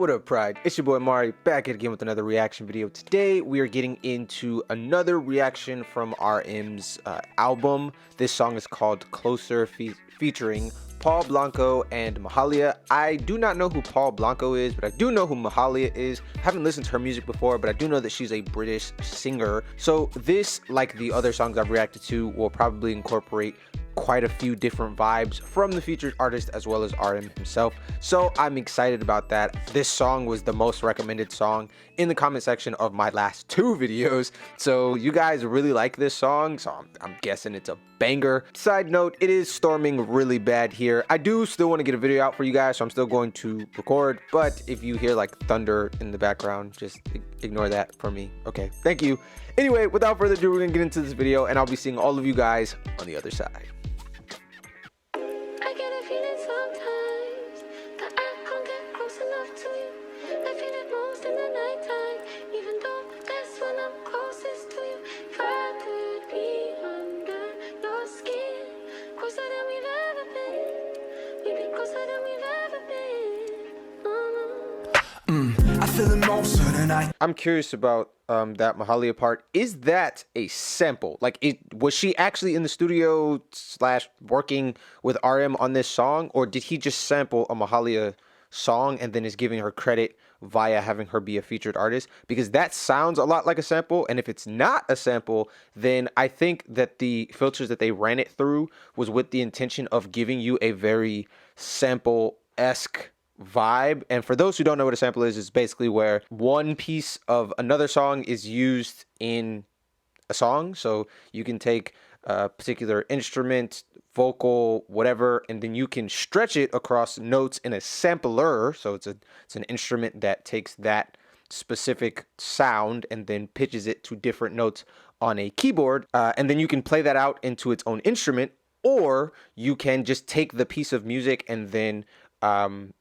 What up, Pride? It's your boy Amari, back again with another reaction video. Today we are getting into another reaction from RM's album. This song is called Closer, featuring Paul Blanco and Mahalia. I do not know who Paul Blanco is, but I do know who Mahalia is. I haven't listened to her music before, but I do know that she's a British singer. So this, like the other songs I've reacted to, will probably incorporate quite a few different vibes from the featured artist as well as RM himself. So I'm excited about that. This song was the most recommended song in the comment section of my last two videos. So you guys really like this song, so I'm guessing it's a banger. Side note, it is storming really bad here. I do still want to get a video out for you guys, so I'm still going to record, but if you hear like thunder in the background, just ignore that for me. Okay, thank you. Anyway, without further ado, we're gonna get into this video and I'll be seeing all of you guys on the other side. I'm curious about that Mahalia part. Is that a sample? Like, was she actually in the studio / working with RM on this song, or did he just sample a Mahalia song and then is giving her credit via having her be a featured artist? Because that sounds a lot like a sample, and if it's not a sample, then I think that the filters that they ran it through was with the intention of giving you a very sample-esque vibe. And for those who don't know what a sample is, it's basically where one piece of another song is used in a song. So you can take a particular instrument, vocal, whatever, and then you can stretch it across notes in a sampler. So it's an instrument that takes that specific sound and then pitches it to different notes on a keyboard, and then you can play that out into its own instrument, or you can just take the piece of music and then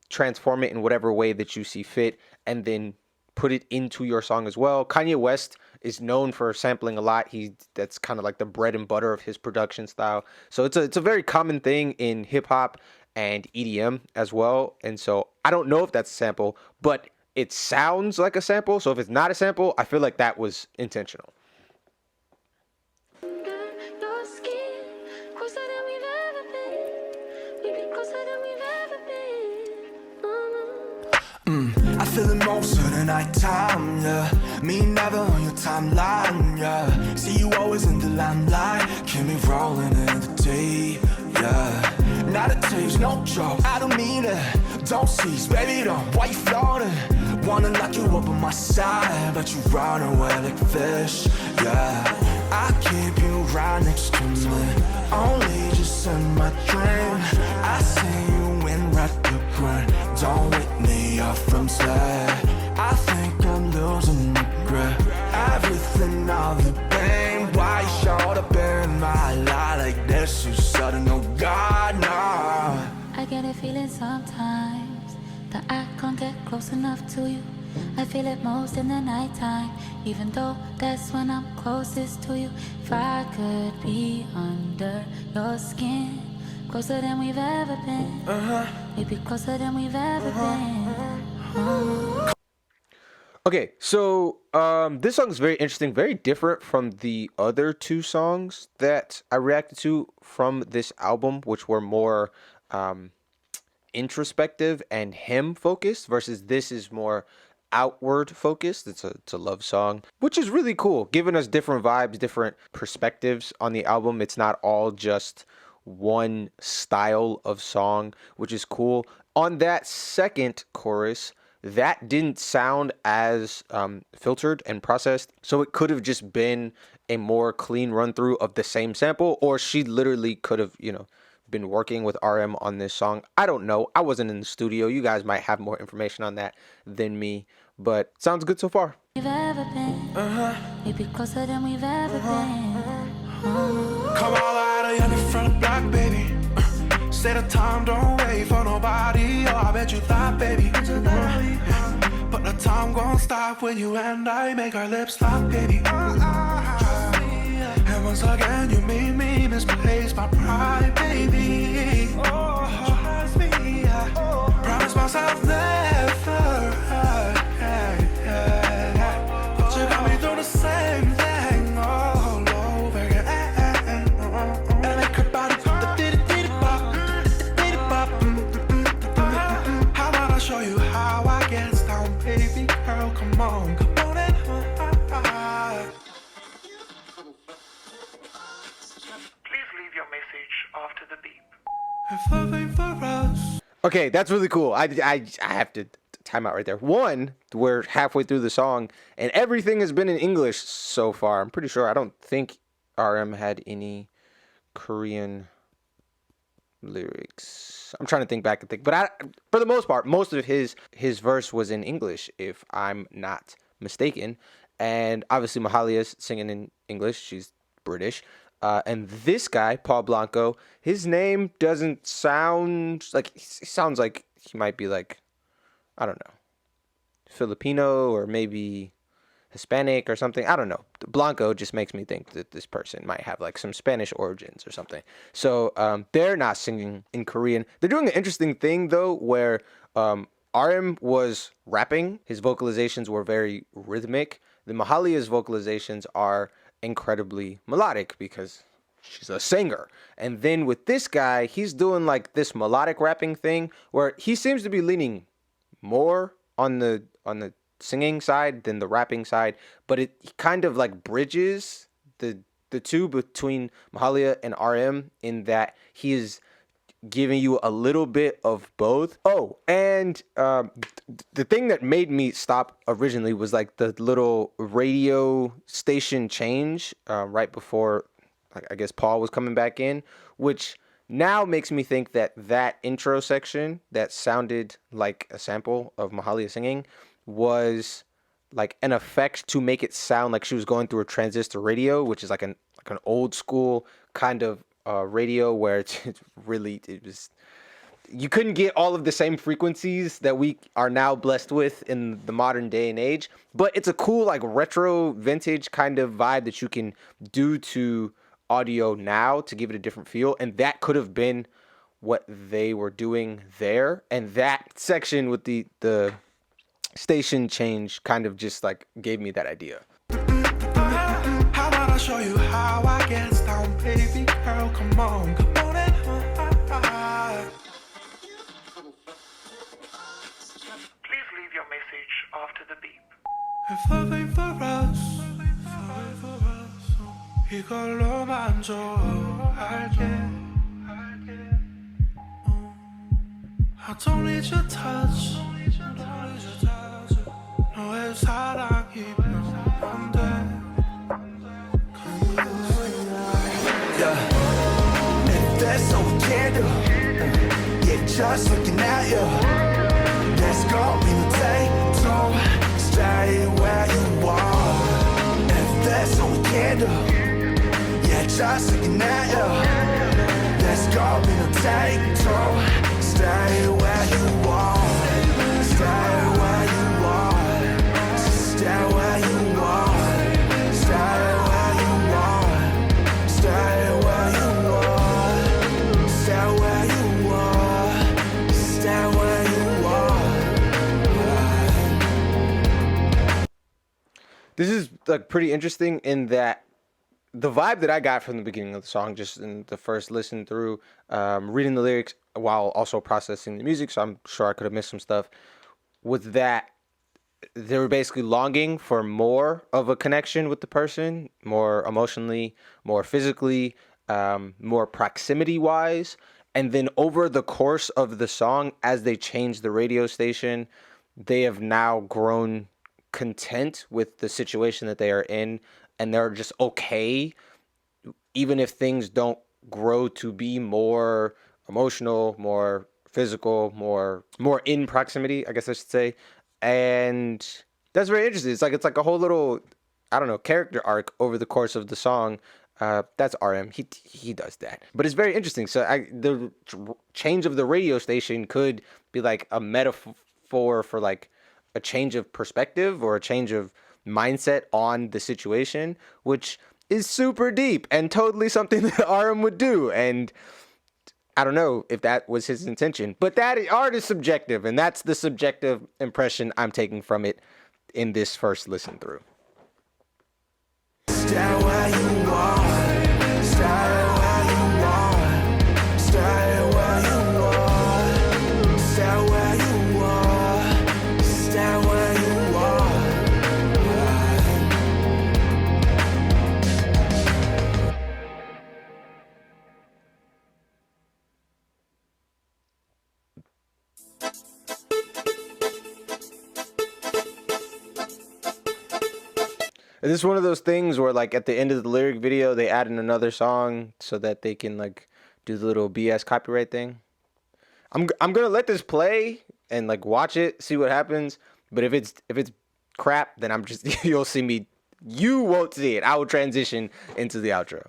transform it in whatever way that you see fit and then put it into your song as well. Kanye West is known for sampling a lot. That's kind of like the bread and butter of his production style. So it's a very common thing in hip hop and EDM as well. And so I don't know if that's a sample, but it sounds like a sample. So if it's not a sample, I feel like that was intentional. I feel it most of the night time, yeah. Me never on your timeline, yeah. See you always in the limelight, keep me rolling in the day, yeah. Not a taste, no joke, I don't mean it. Don't cease, baby, don't, why you floating? Wanna lock you up on my side, but you run away like fish, yeah. I keep you right next to me, only just in my dream. I see you in red the grind, don't wake me up from sleep. I think I'm losing my grip, everything, all the pain. Why you showed up in my life like this? You sudden, oh God, no. I get a feeling sometimes that I can't get close enough to you. I feel it most in the nighttime, even though that's when I'm closest to you. If I could be under your skin, closer than we've ever been. Maybe closer than we've ever been. Okay, so this song is very interesting, very different from the other two songs that I reacted to from this album, which were more introspective and hymn focused, versus this is more outward focused. It's a love song, which is really cool, giving us different vibes, different perspectives on the album. It's not all just one style of song, which is cool. On that second chorus, that didn't sound as filtered and processed, so it could have just been a more clean run through of the same sample, or she literally could have, you know, been working with RM on this song. I don't know, I wasn't in the studio. You guys might have more information on that than me, but sounds good so far. We've ever been. Maybe closer than we've ever been. Come all out of your front block, baby. Say the time, don't wait for nobody. Oh, I bet you thought, baby. But the time gon' stop when you and I make our lips lock, baby. And once again, you made me misplace my pride, baby. Promise myself never Okay, that's really cool. I have to time out right there. One, we're halfway through the song, and everything has been in English so far. I'm pretty sure. I don't think RM had any Korean lyrics. I'm trying to think back and think, but for the most part, most of his verse was in English, if I'm not mistaken. And obviously, Mahalia's singing in English. She's British. And this guy, Paul Blanco, his name doesn't sound like, he sounds like he might be like, I don't know, Filipino or maybe Hispanic or something. I don't know. Blanco just makes me think that this person might have like some Spanish origins or something. So they're not singing in Korean. They're doing an interesting thing though, where RM was rapping. His vocalizations were very rhythmic. The Mahalia's vocalizations are incredibly melodic because she's a singer. And then with this guy, he's doing like this melodic rapping thing where he seems to be leaning more on the singing side than the rapping side, but it kind of like bridges the two between Mahalia and RM in that he is giving you a little bit of both. Oh, and the thing that made me stop originally was like the little radio station change right before, like, I guess Paul was coming back in, which now makes me think that intro section that sounded like a sample of Mahalia singing was like an effect to make it sound like she was going through a transistor radio, which is like an old school kind of radio where it was, you couldn't get all of the same frequencies that we are now blessed with in the modern day and age. But it's a cool like retro vintage kind of vibe that you can do to audio now to give it a different feel, and that could have been what they were doing there. And that section with the station change kind of just like gave me that idea. How about I show you how I get down, baby girl? Come on, come on and Please leave your message after the beep. If love ain't for us, 이걸로만 좋아할게. I don't need your touch. 너의 사랑이면 안 돼. Yeah, if that's all we can do, yeah, just looking at you. Let's go, be the day, don't stay where you are. If that's all we can do, yeah, just looking at you. Let's go, be the day, don't stay where you are. Stay where you are. Stay where you are. Stay where you are. Stay where you are. Stay where you are. Stay where you are. This is like pretty interesting in that the vibe that I got from the beginning of the song, just in the first listen through, reading the lyrics while also processing the music, so I'm sure I could have missed some stuff, was that they were basically longing for more of a connection with the person, more emotionally, more physically, more proximity-wise. And then over the course of the song, as they changed the radio station, they have now grown content with the situation that they are in, and they're just okay, even if things don't grow to be more emotional, more physical, more in proximity, I guess I should say. And that's very interesting. It's like a whole little, I don't know, character arc over the course of the song. That's RM. He does that. But it's very interesting. So the change of the radio station could be like a metaphor for like a change of perspective or a change of mindset on the situation, which is super deep and totally something that RM would do. And I don't know if that was his intention, but that art is subjective, and that's the subjective impression I'm taking from it in this first listen through. Stay where you are. Stay where you are. Stay where you are. Stay where you are. Stay where you are. Is this one of those things where like at the end of the lyric video they add in another song so that they can like do the little BS copyright thing? I'm gonna let this play and like watch it, see what happens. But if it's crap, then I'm just you'll see me. You won't see it. I will transition into the outro.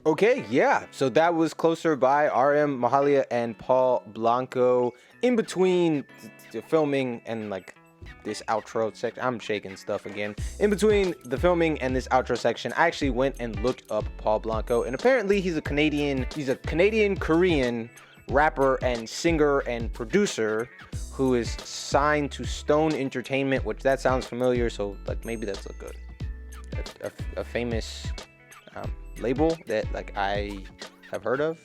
Okay, yeah. So that was Closer by RM, Mahalia, and Paul Blanco. In between the filming and like this outro section, I'm shaking stuff again. In between the filming and this outro section, I actually went and looked up Paul Blanco, and apparently he's a Canadian Korean rapper and singer and producer who is signed to Stone Entertainment, which that sounds familiar. So like maybe that's a famous label that like I have heard of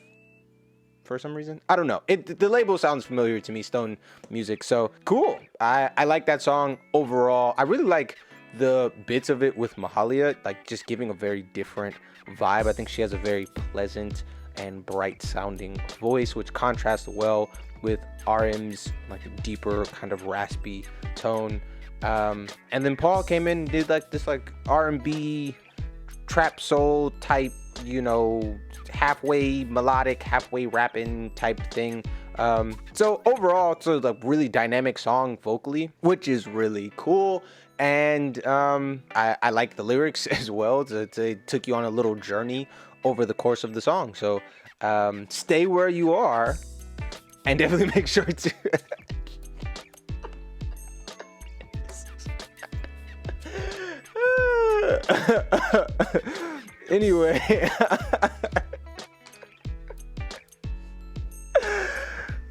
for some reason. I don't know. The label sounds familiar to me, Stone Music. So cool. I like that song overall. I really like the bits of it with Mahalia, like just giving a very different vibe. I think she has a very pleasant and bright sounding voice, which contrasts well with RM's like deeper kind of raspy tone. And then Paul came in and did like this like R&B trap soul type, you know, halfway melodic, halfway rapping type thing. So overall, it's a like really dynamic song vocally, which is really cool. And I like the lyrics as well. It took you on a little journey over the course of the song. So stay where you are, and definitely make sure to anyway,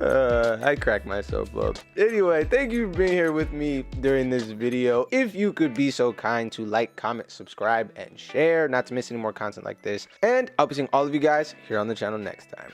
I cracked myself up. Anyway, thank you for being here with me during this video. If you could be so kind to like, comment, subscribe, and share, not to miss any more content like this. And I'll be seeing all of you guys here on the channel next time.